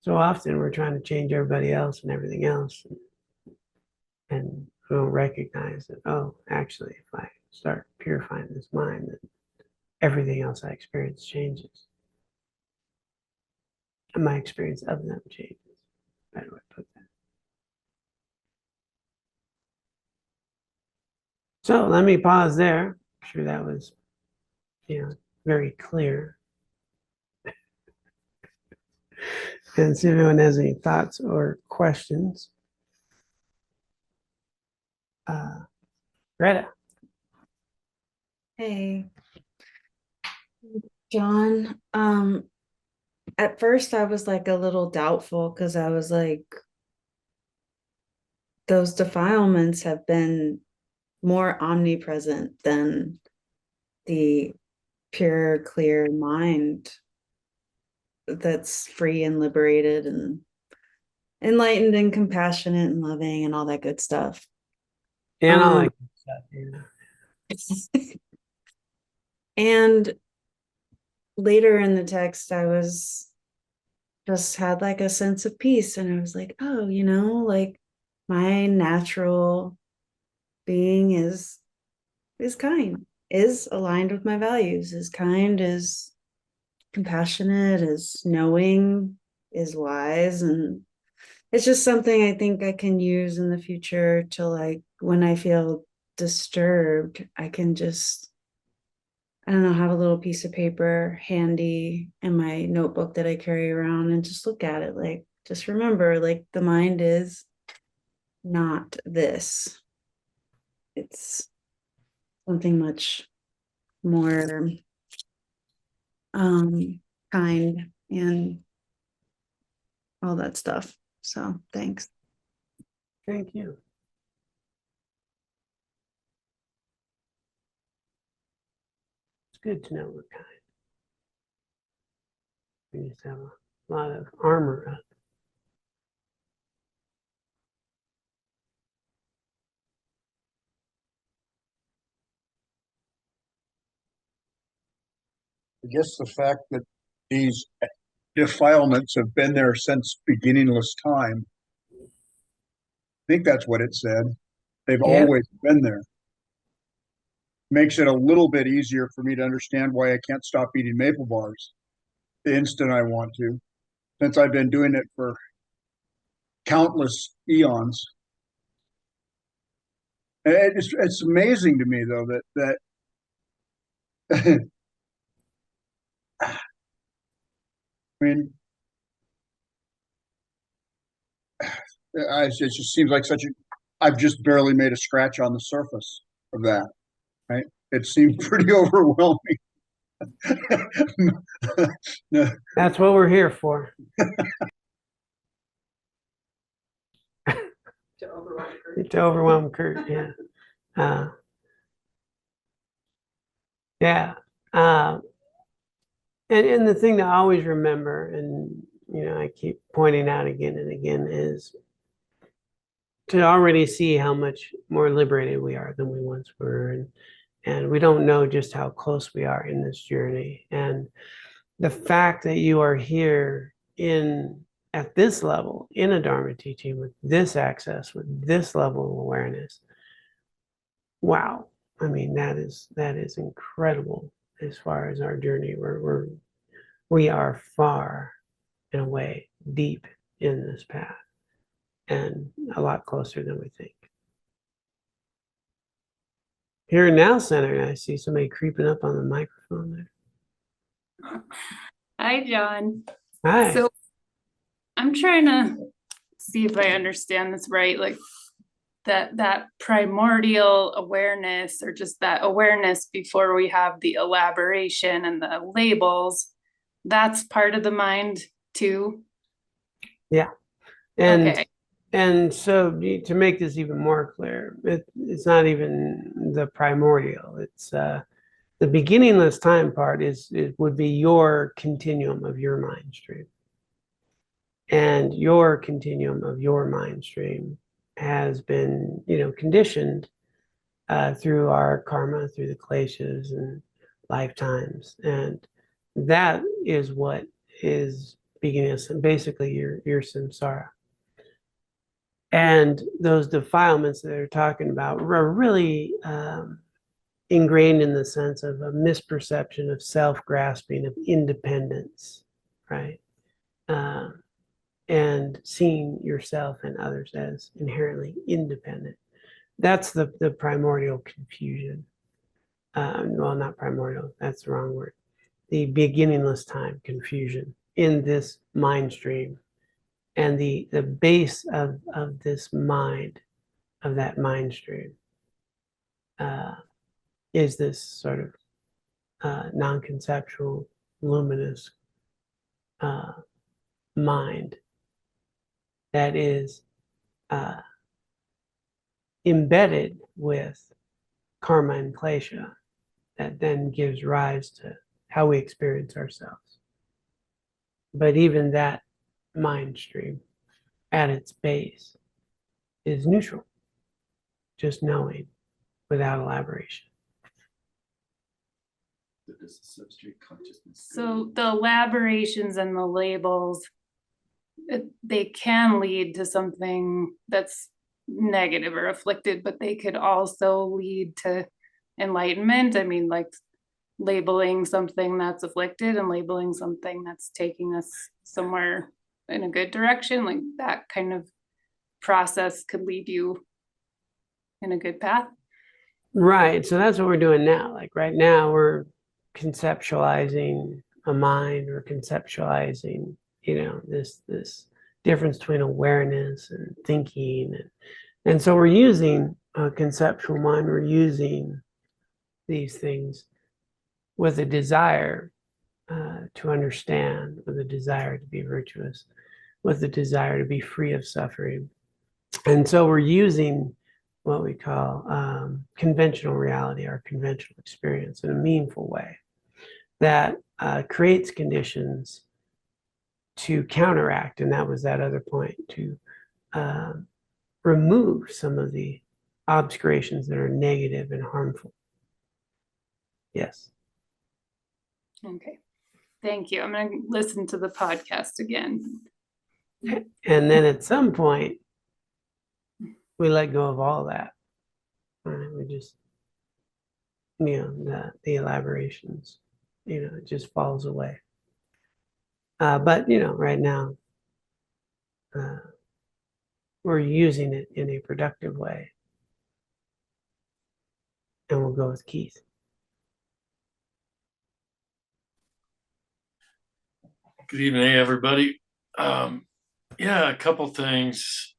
So often we're trying to change everybody else and everything else, and we don't recognize that, oh, actually, if I start purifying this mind, then everything else I experience changes. And my experience of them changes. How do I put that? So let me pause there. I'm sure that was, very clear. And see if anyone has any thoughts or questions. Greta. Hey, John. At first I was like a little doubtful because I was like, those defilements have been more omnipresent than the pure, clear mind that's free and liberated and enlightened and compassionate and loving and all that good stuff. And all that good stuff, And later in the text, I was just had like a sense of peace, and I was like, oh, like my natural being is kind, is aligned with my values, is kind, is compassionate, is knowing, is wise. And it's just something I think I can use in the future to, like, when I feel disturbed, I can just, I don't know, have a little piece of paper handy in my notebook that I carry around and just look at it. Like, just remember, like, the mind is not this. It's something much more kind and all that stuff. So thanks. Thank you. It's good to know we're kind. We just have a lot of armor up. I guess the fact that these defilements have been there since beginningless time, I think that's what it said. They've always been there. Makes it a little bit easier for me to understand why I can't stop eating maple bars the instant I want to, since I've been doing it for countless eons. It's amazing to me though that I mean, it just seems like I've just barely made a scratch on the surface of that, right? It seemed pretty overwhelming. That's what we're here for. To overwhelm Kurt. To overwhelm Kurt, yeah. Yeah. And the thing to always remember, and I keep pointing out again and again, is to already see how much more liberated we are than we once were. And we don't know just how close we are in this journey. And the fact that you are here at this level in a Dharma teaching with this access, with this level of awareness, wow. I mean, that is incredible as far as our journey. We are far and away deep in this path, and a lot closer than we think. Here in Now Center, I see somebody creeping up on the microphone there. Hi, John. Hi. So I'm trying to see if I understand this right, like that primordial awareness, or just that awareness before we have the elaboration and the labels, that's part of the mind too. Yeah. And Okay. And so to make this even more clear, it's not even the primordial. It's the beginningless time part it would be your continuum of your mind stream. And your continuum of your mind stream has been, conditioned through our karma, through the kleshas and lifetimes. And that is what is beginningless, and basically your samsara. And those defilements that they're talking about are really ingrained in the sense of a misperception of self-grasping, of independence, right? And seeing yourself and others as inherently independent. That's the primordial confusion. Well, not primordial, that's the wrong word. The beginningless time confusion in this mind stream. And the base of this mind, of that mind stream, is this sort of non-conceptual, luminous mind that is embedded with karma and klesha, that then gives rise to how we experience ourselves. But even that mind stream at its base is neutral, just knowing without elaboration. So the elaborations and the labels, they can lead to something that's negative or afflicted, but they could also lead to enlightenment. I mean, like labeling something that's afflicted and labeling something that's taking us somewhere in a good direction, like that kind of process could lead you in a good path. Right. So that's what we're doing now. Like right now, we're conceptualizing a mind, or conceptualizing, this difference between awareness and thinking. And so we're using a conceptual mind. We're using these things with a desire to understand, with a desire to be virtuous, with a desire to be free of suffering. And so we're using what we call conventional reality, our conventional experience, in a meaningful way that creates conditions to counteract, and that was that other point, to remove some of the obscurations that are negative and harmful. Yes. Okay. Thank you. I'm going to listen to the podcast again. And then at some point, we let go of all that. Right? We just, the elaborations, it just falls away. But, right now, we're using it in a productive way. And we'll go with Keith. Good evening, everybody. Yeah, a couple things.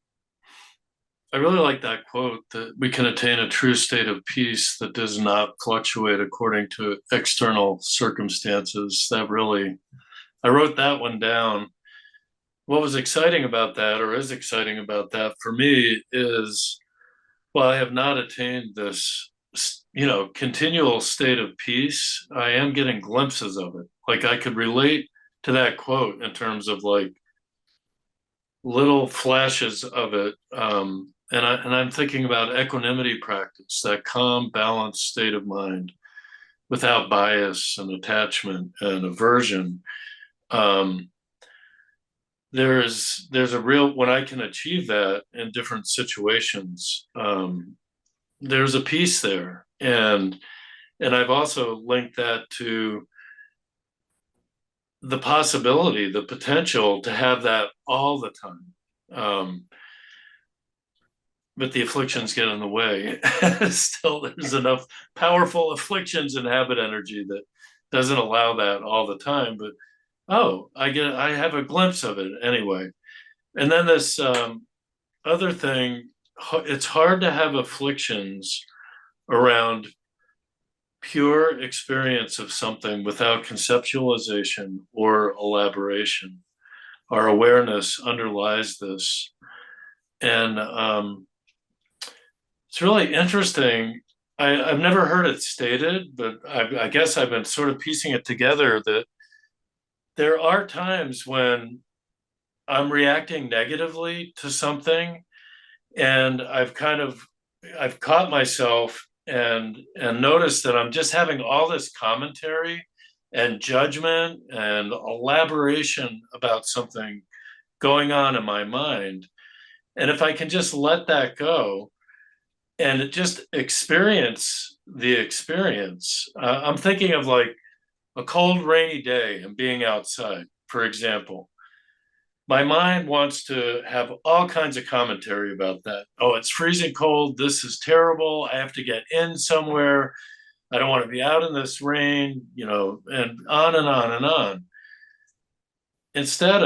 I really like that quote that we can attain a true state of peace that does not fluctuate according to external circumstances. That really, I wrote that one down. What was exciting about that, or is exciting about that for me, is while I have not attained this, continual state of peace, I am getting glimpses of it. Like I could relate to that quote in terms of like little flashes of it. And I'm thinking about equanimity practice, that calm, balanced state of mind without bias and attachment and aversion. Um, there's a real, when I can achieve that in different situations, there's a peace there. And I've also linked that to the possibility, the potential to have that all the time. But the afflictions get in the way. Still, there's enough powerful afflictions and habit energy that doesn't allow that all the time. But I have a glimpse of it anyway. And then this other thing, it's hard to have afflictions around pure experience of something without conceptualization or elaboration. Our awareness underlies this. And it's really interesting. I've never heard it stated, but I guess I've been sort of piecing it together that there are times when I'm reacting negatively to something, and I've caught myself and noticed that I'm just having all this commentary and judgment and elaboration about something going on in my mind. And if I can just let that go and just experience the experience, I'm thinking of like a cold, rainy day and being outside, for example. My mind wants to have all kinds of commentary about that. Oh, it's freezing cold. This is terrible. I have to get in somewhere. I don't want to be out in this rain, and on and on and on. Instead,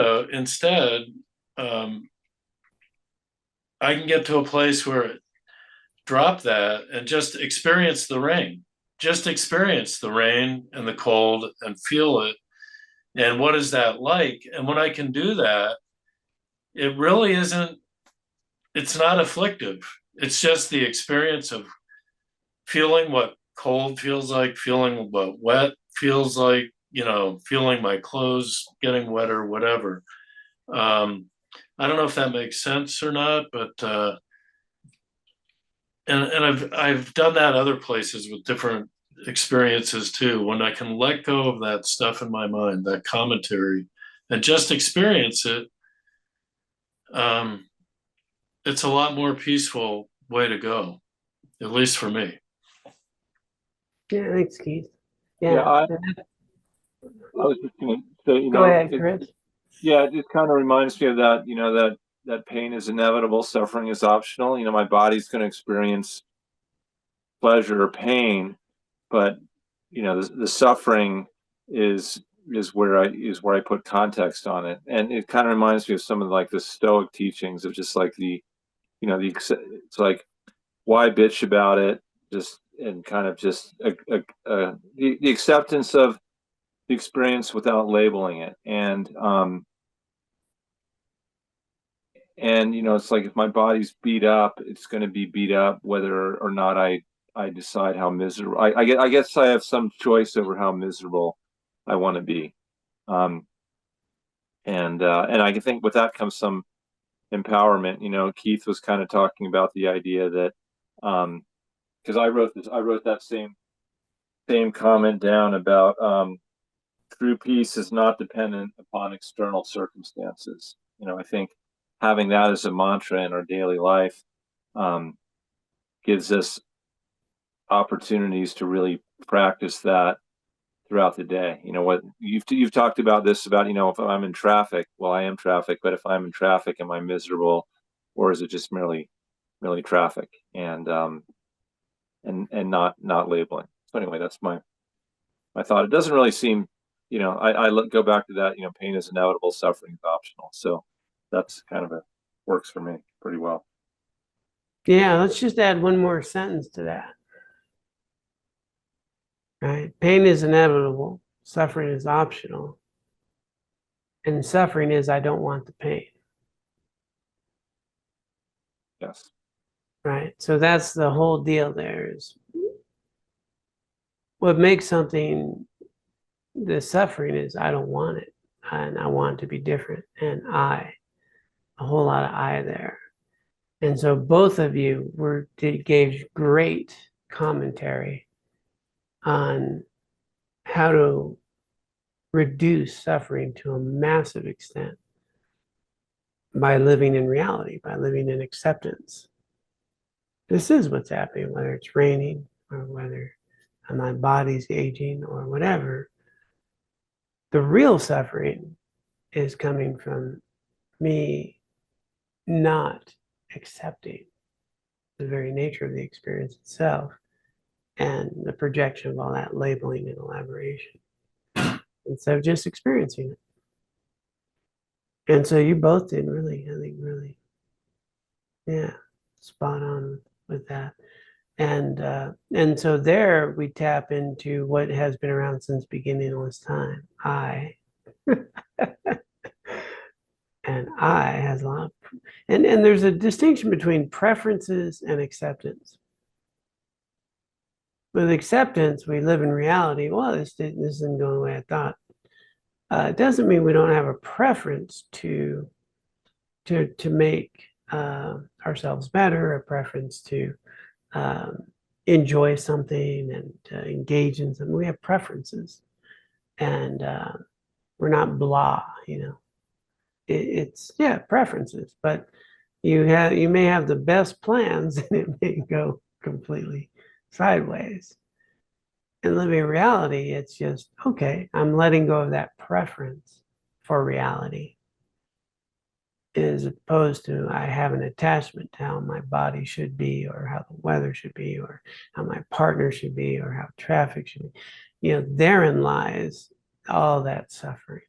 I can get to a place where drop that and just experience the rain. Just experience the rain and the cold and feel it. And what is that like? And when I can do that, it really isn't, it's not afflictive. It's just the experience of feeling what cold feels like, feeling what wet feels like, feeling my clothes getting wet or whatever. I don't know if that makes sense or not, but and I've done that other places with different experiences too. When I can let go of that stuff in my mind, that commentary, and just experience it, it's a lot more peaceful way to go, at least for me. Yeah, thanks, Keith. Yeah, I was just going to say, Go ahead, Chris. Yeah, it just kind of reminds me of that, that pain is inevitable, suffering is optional. My body's going to experience pleasure or pain, but the suffering is where I put context on it, and it kind of reminds me of some of like the Stoic teachings of just like it's like, why bitch about it, just and kind of just the acceptance of the experience without labeling it, and it's like if my body's beat up, it's going to be beat up whether or not I decide how miserable. I guess I have some choice over how miserable I want to be, and I think with that comes some empowerment. Keith was kind of talking about the idea that because I wrote that same comment down about true peace is not dependent upon external circumstances. I think having that as a mantra in our daily life gives us opportunities to really practice that throughout the day. What you've talked about this about, if I'm in traffic, well, I am traffic, but if I'm in traffic, am I miserable, or is it just merely traffic? And not labeling. So anyway, that's my thought. It doesn't really seem go back to that, pain is inevitable, suffering is optional. So that's kind of works for me pretty well. Yeah, let's just add one more sentence to that. Right? Pain is inevitable, suffering is optional, and suffering is I don't want the pain. Yes. Right? So that's the whole deal there is what makes something the suffering is I don't want it and I want it to be different and a whole lot of I there. And so both of you gave great commentary on how to reduce suffering to a massive extent by living in reality, by living in acceptance. This is what's happening, whether it's raining or whether my body's aging or whatever. The real suffering is coming from me not accepting the very nature of the experience itself and the projection of all that labeling and elaboration instead of just experiencing it. And so you both did really, I think, really, yeah, spot on with that. And so there we tap into what has been around since beginningless time. And I has a lot of, and there's a distinction between preferences and acceptance. With acceptance, we live in reality. Well, this isn't going the way I thought. It doesn't mean we don't have a preference to make ourselves better, a preference to enjoy something and engage in something. We have preferences, and we're not blah. It's preferences, but you may have the best plans, and it may go completely sideways. In living reality, it's just, okay, I'm letting go of that preference for reality as opposed to I have an attachment to how my body should be or how the weather should be or how my partner should be or how traffic should be. Therein lies all that suffering.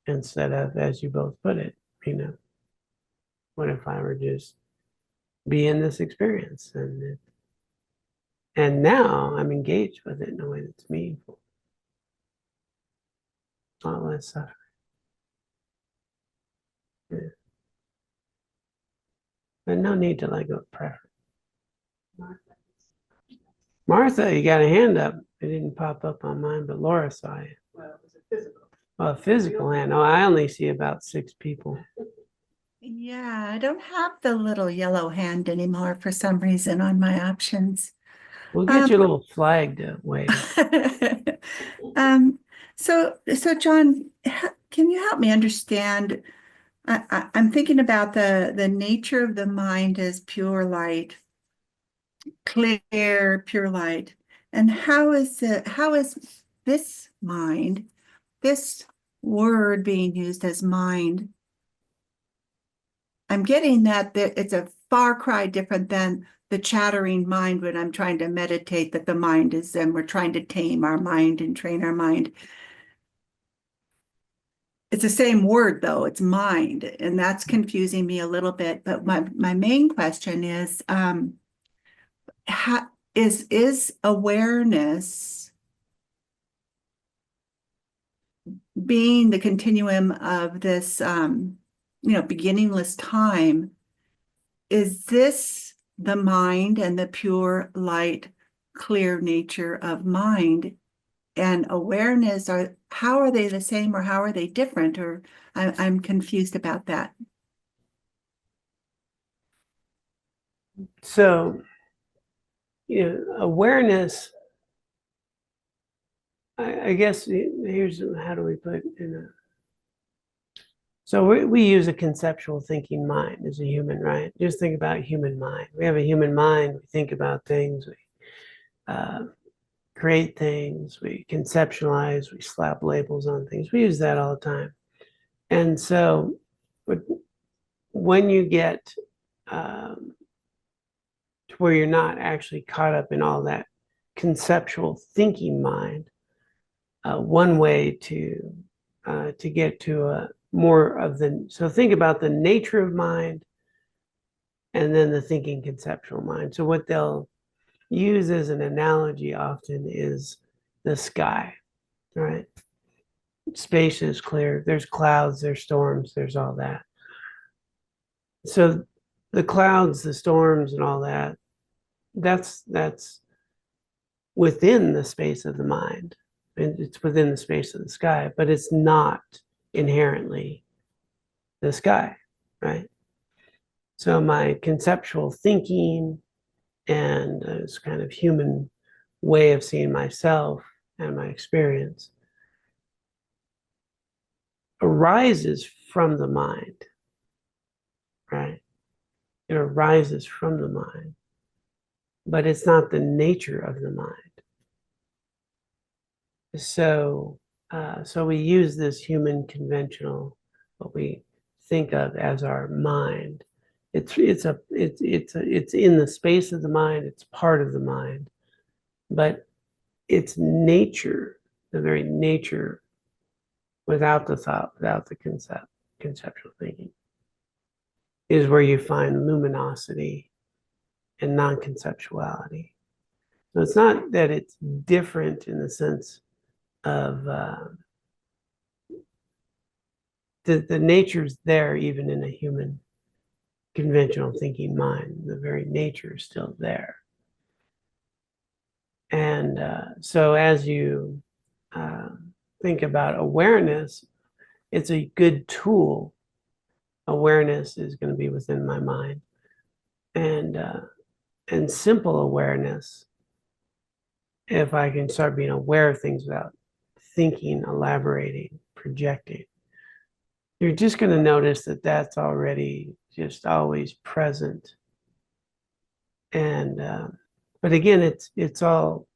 Instead of, as you both put it, what if I were just be in this experience and now I'm engaged with it in a way that's meaningful. A lot less suffering. Yeah. But no need to let go of preference. Martha, you got a hand up. It didn't pop up on mine, but Laura saw it. Well, it was a physical. Well, a physical hand. Oh, I only see about 6 people. Yeah, I don't have the little yellow hand anymore for some reason on my options. We'll get you a little flag to wave. So John, can you help me understand? I'm thinking about the nature of the mind as pure light, clear, pure light, and how is this mind, this word being used as mind? I'm getting that it's a far cry different than the chattering mind when I'm trying to meditate, that the mind is, and we're trying to tame our mind and train our mind. It's the same word though, it's mind, and that's confusing me a little bit. But my main question is, is awareness being the continuum of this, beginningless time? Is this the mind and the pure light, clear nature of mind? And awareness, how are they the same or how are they different? Or I'm confused about that. So, awareness, I guess here's how do we put it in a. So we use a conceptual thinking mind as a human, right? Just think about human mind. We have a human mind. We think about things. We create things. We conceptualize. We slap labels on things. We use that all the time. And so when you get to where you're not actually caught up in all that conceptual thinking mind, one way to get to more of the, so think about the nature of mind and then the thinking conceptual mind. So what they'll use as an analogy often is the sky, right? Space is clear. There's clouds, there's storms, there's all that. So the clouds, the storms, and all that, that's within the space of the mind. And it's within the space of the sky, but it's not inherently the sky, right? So my conceptual thinking and this kind of human way of seeing myself and my experience arises from the mind, right? It arises from the mind, but it's not the nature of the mind. So, so we use this human conventional, what we think of as our mind. It's in the space of the mind. It's part of the mind, but its nature, the very nature, without the thought, without the conceptual thinking, is where you find luminosity and non-conceptuality. So it's not that it's different in the sense of the nature's there even in a human conventional thinking mind. The very nature is still there. And so as you think about awareness, it's a good tool. Awareness is going to be within my mind. And simple awareness, if I can start being aware of things without thinking, elaborating, projecting, you're just going to notice that that's already just always present. And but again, it's all,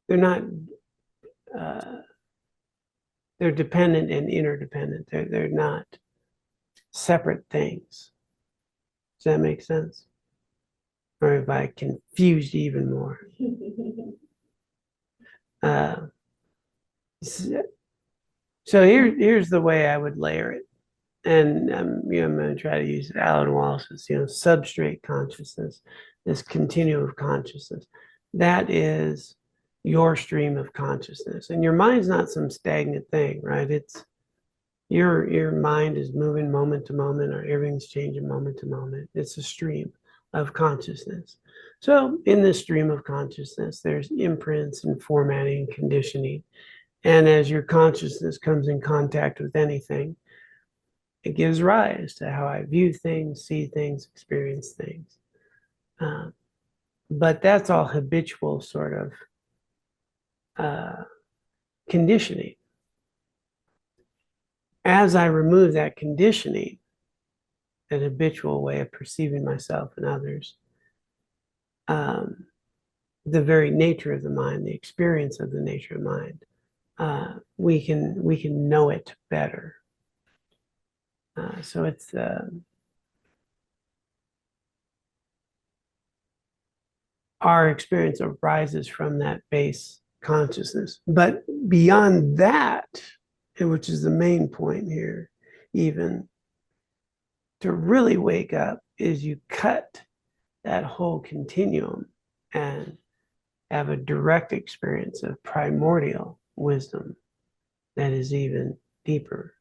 they're not they're dependent and interdependent. They're not separate things. Does that make sense? Or have I confused even more? So here's the way I would layer it. And I'm going to try to use Alan Wallace's, substrate consciousness, this continuum of consciousness. That is your stream of consciousness. And your mind's not some stagnant thing, right? It's your mind is moving moment to moment, or everything's changing moment to moment. It's a stream of consciousness. So in this stream of consciousness, there's imprints and formatting, conditioning. And as your consciousness comes in contact with anything, it gives rise to how I view things, see things, experience things. But that's all habitual sort of conditioning. As I remove that conditioning, that habitual way of perceiving myself and others, the very nature of the mind, the experience of the nature of mind, we can know it better. So it's our experience arises from that base consciousness. But beyond that, which is the main point here, even to really wake up, is you cut that whole continuum and have a direct experience of primordial wisdom that is even deeper,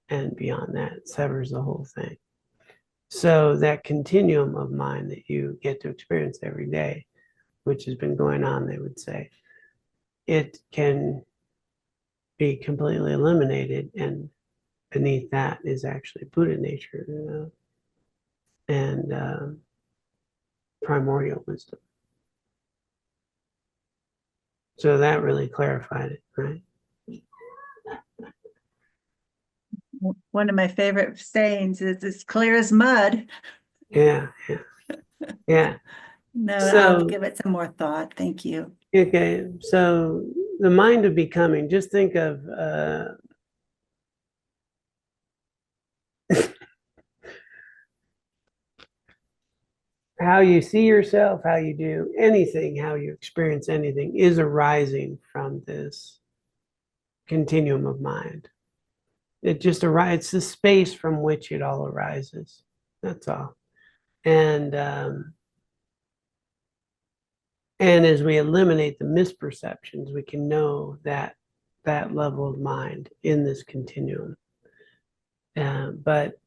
and beyond that, it severs the whole thing. So that continuum of mind that you get to experience every day, which has been going on, they would say, it can be completely eliminated, and beneath that is actually Buddha nature, and primordial wisdom. So that really clarified it, right? One of my favorite sayings is "It's clear as mud." Yeah. No, So- I'll give it some more thought. Thank you. Okay, so the mind of becoming, just think of how you see yourself, how you do anything, how you experience anything is arising from this continuum of mind. It just arises, it's the space from which it all arises. That's all. And as we eliminate the misperceptions, we can know that level of mind in this continuum. But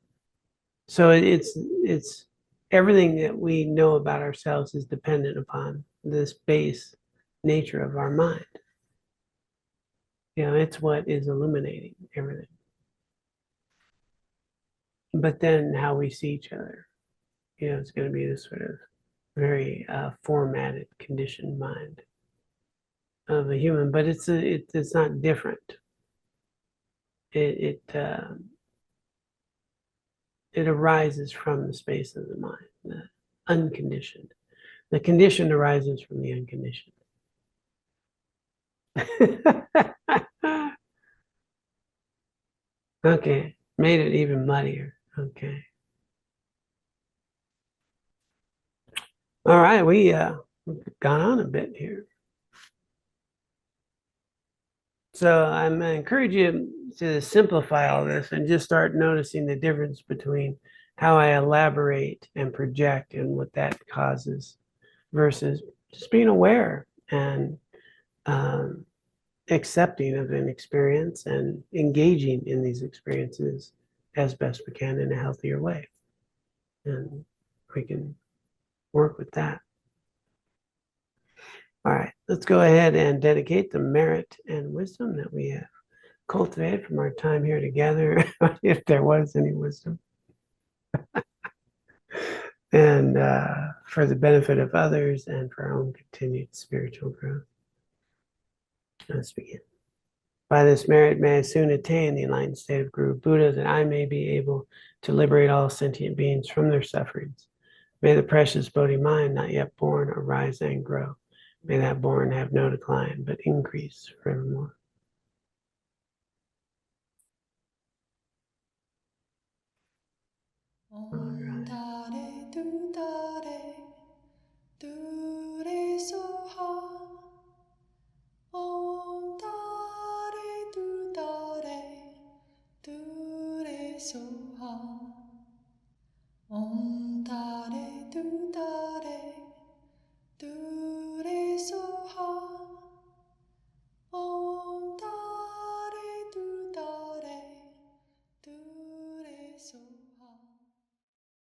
so it's everything that we know about ourselves is dependent upon this base nature of our mind. It's what is illuminating everything. But then how we see each other, it's going to be this sort of very formatted, conditioned mind of a human. But it's not different. It arises from the space of the mind, the unconditioned. The conditioned arises from the unconditioned. Okay, made it even muddier. Okay. All right, we've gone on a bit here. So I'm going to encourage you to simplify all this and just start noticing the difference between how I elaborate and project and what that causes versus just being aware and accepting of an experience and engaging in these experiences as best we can in a healthier way. And we can work with that. All right, let's go ahead and dedicate the merit and wisdom that we have cultivated from our time here together, if there was any wisdom, and for the benefit of others and for our own continued spiritual growth. Let's begin. By this merit, may I soon attain the enlightened state of Guru Buddha, that I may be able to liberate all sentient beings from their sufferings. May the precious Bodhi mind, not yet born, arise and grow. May that born have no decline, but increase forevermore. Om Tare Tu Tare Tu